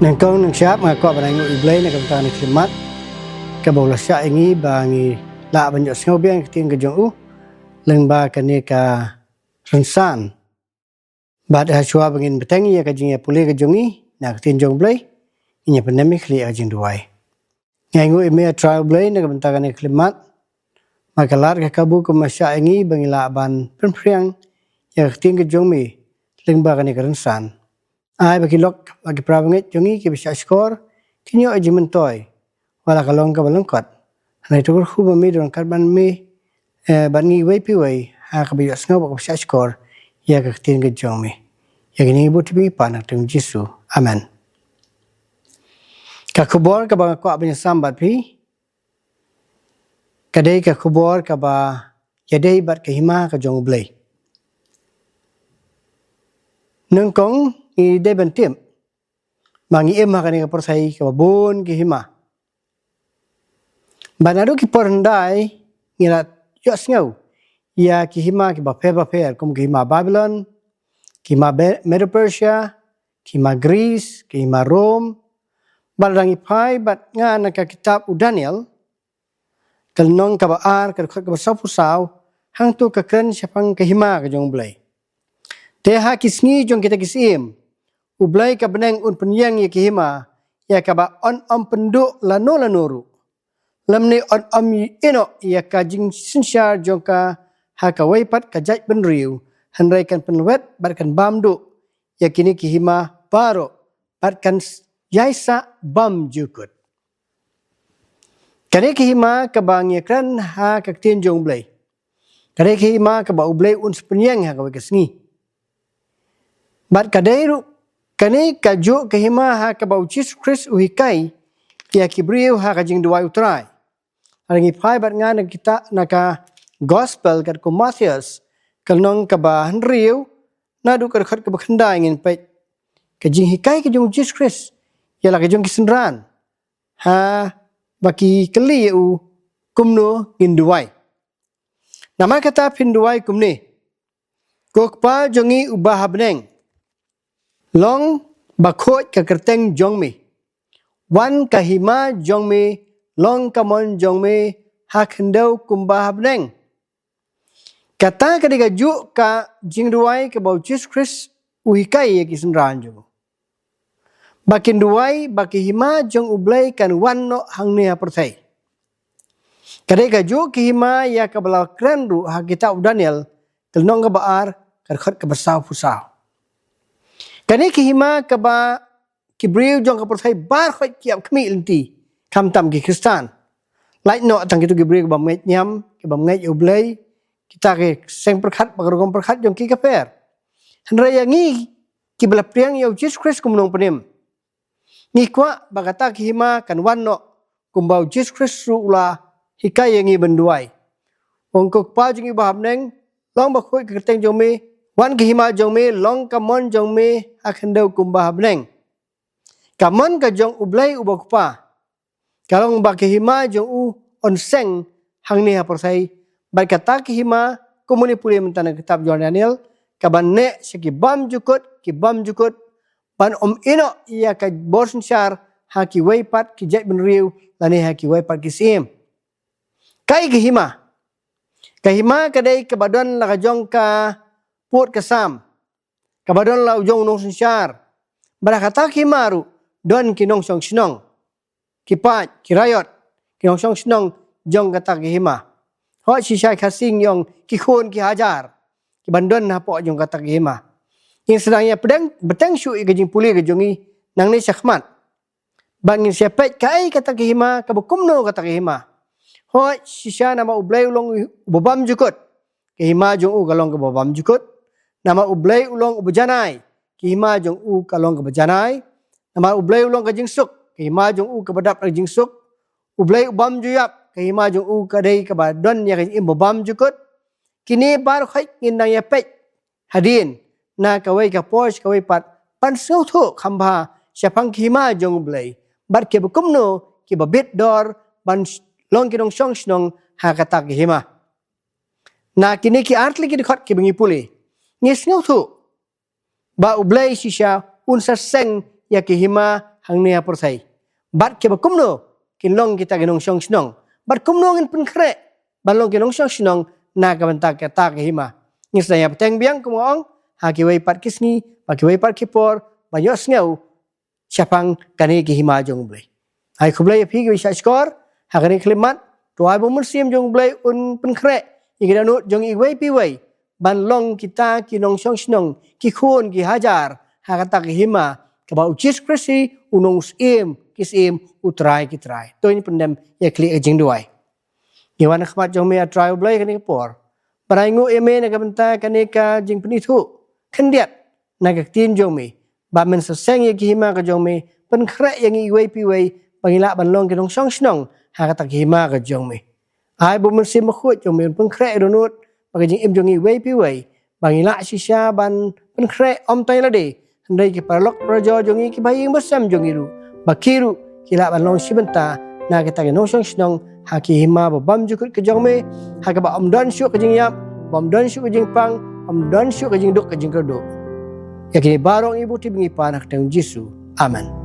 Nang kong nang siap nga ko banay ngo iblay na kamta ni klimat kabola siya ingi bangi la banyo sngo biang ting ka jong u leng ba kani ka rensan ba da chua bangin betangi ya ka jing ya puli ka jongi na tin jong blay inya pandemic li ajing duai ngai ngo ime trial blay na kamta ni klimat makalar ka kabu ko masya ingi bangi la ban priang ya ting ka jong mi leng ba kani ka rensan ai bagi lok bagi prabanget jongi ki bisa skor kinyo ajimen toy wala kalong ka balangkot hanai tukur khu ba mi don karban mi bangi wei pi wei ha ka bisa sngo ba bisa skor ya ka tin ga jong mi ya gini bu tibi pa na tung jisu amen ka kubor ka ba ko abin sambat pi kadai ka kubor ka ba yadai bat ka hima ka jong blai nung kong i de bentim mangi em hakani ka persai ka bon ki hima banadu ki porndai ngira yos ngau ya ki hima ki ba pe kum ki hima Babylon ki hima Medo Persia ki hima Greece ki hima Rome balangi pai bat nga na ka kitab u Daniel kalnong ka ba ar ka khot ka ba saw hang tu ka kren syapang ka hima ka jong blai te ha kisngi jong kita kisim ublay ka beneng un penyang ya kihima ya ka ba on penduk lano lamni on ino ya ka jing sinsyar jong ka ha ka waipat ka jaj benriu hanrai kan penwet barkan bamdu ya kini kihima baro barkan yaisa bam jukut kane kihima ka ba ngekran ha ka tin jong blay kane kihima ka ba ublay un penyang ha ka kesngi bat kadairu kani kaju kahima ha ka bau Jesus Christ uhikai ya kibriu ha ka jing duai utrai arangi pai bat nga na kita naka gospel kat ko Matthews kalnong ka ba hanriu na du ka khat ka ba khandai ngin pe ka jing hikai ka jung Jesus Christ ya la ka jung kisenran ha baki kali u kumno ngin duai nama kata pin duai kumni kokpa jongi ubah beneng long bakhot ka kerteng jong mi wan kahima jong mi long kamon jong mi hakendau kumbah beneng kata kadiga ju ka jingduai ka bau Jesus Christ uhikai ya kisenran jo bakin duai baki hima jong ublai kan wan no hangni pertai kadiga ju kihima ya ka bala kren ru ha kitab Daniel kelnong ka baar kan khot ka bersau pusau kani kihima ka ba kibriu jong ka pertai bar khoi kiam khmi lenti kam tam ki Kristan lai no tang kitu kibriu ba met nyam ki ba ngai ublai kita ke seng perkhat ba rogom perkhat jong ki ka per hanraya ngi ki bala priang yo Jesus Christ kum nong penim ngi kwa ba kata kihima kan wan no kum bau Jesus Christ ru la hikai ngi benduai ong kok pa jing ba neng long ba khoi ka teng jong mi wan kihima jong mi long kamon jong mi akhendau kumbah beneng kamon ka jong ublai ubok pa kalong ba kihima jong u onseng hangni ha persai bar kata kihima komuni puli mentana kitab Daniel kaban ne seki bam jukut ban ino ia ka borsen syar ha ki waipat ki jai benriu lani ha ki waipat ki sim kai kihima kadai kabadon la ka jong ka put kesam kabadon lau jong nong sensyar barakata kimaru don kinong song sinong kipat kirayot kinong song sinong jong kata kihima ho sisai kasing yong kikhon ki hajar kibandon na po jong kata kihima yang sedangnya pedang betang syu gajing puli gajongi nang ni sakhmat bangin sepet kai kata kihima kabukumno kata kihima ho sisa nama ublai ulong bobam jukut kihima jong u galong ke bobam jukut nama ublai ulong ubejanai kihima jong u kalong ke bejanai nama ublai ulong ke jingsuk kihima jong u ke badap ke jingsuk ublai ubam juyap kihima jong u kadai ke badon ya ke bobam jukut kini bar khoi ngindang ya pet hadin na kawai ka posh kawai pat pan su thu khamba syapang kihima jong ublai bar ke bukumno ki babit dor ban long kinong song snong ha kata kihima na kini ki artli ki khot ki bengi puli ngis ngau thu ba ublai sisha un sa seng ya kihima hang nia persai. Bat ke bakumno kinlong kita ginong syong sinong. Bat kumno ngin pun kre balong ginong syong sinong na ka bentak ke ta ke hima. Ngisaya peteng biang kumoong hakiwai pat kisni, hakiwai pat kipor, banyak ngau siapang kani ke hima jong blai. Hai kublai api ke bisa skor, hakani klimat, tuai bumun sim jong blai un pun kre. Ikida nut jong iwai piwai. Ban long kita ki nong syong sinong ki khun ki hajar hakata ki hima kaba ucis krisi unong sim kisim utrai ki trai to ini pendem ya kli ejing duai iwan khmat jong me trai blai kani por parai ngu eme na kabenta kani ka jing penitu kendiat na ka tin jong me ba men seseng ya ki hima ka jong me pen khre yang iwai piwai pangila ban long ki nong syong sinong hakata ki hima ka jong me ai bu men sim khut jong me pen khre donut bagi jing im jongi wei pi wei bagi la shisha ban pen kre om tai la de ndai ki parlok projo jongi ki baying basam jongi ru bakiru kila ban long sibenta na kita ke nosong snong haki hima bam jukut ke jongme haka ba om don syu ke jing yap bom don syu ke jing pang om don syu ke jing dok ke jing kerdo yakini barong ibu ti bingi panak teng jisu amen.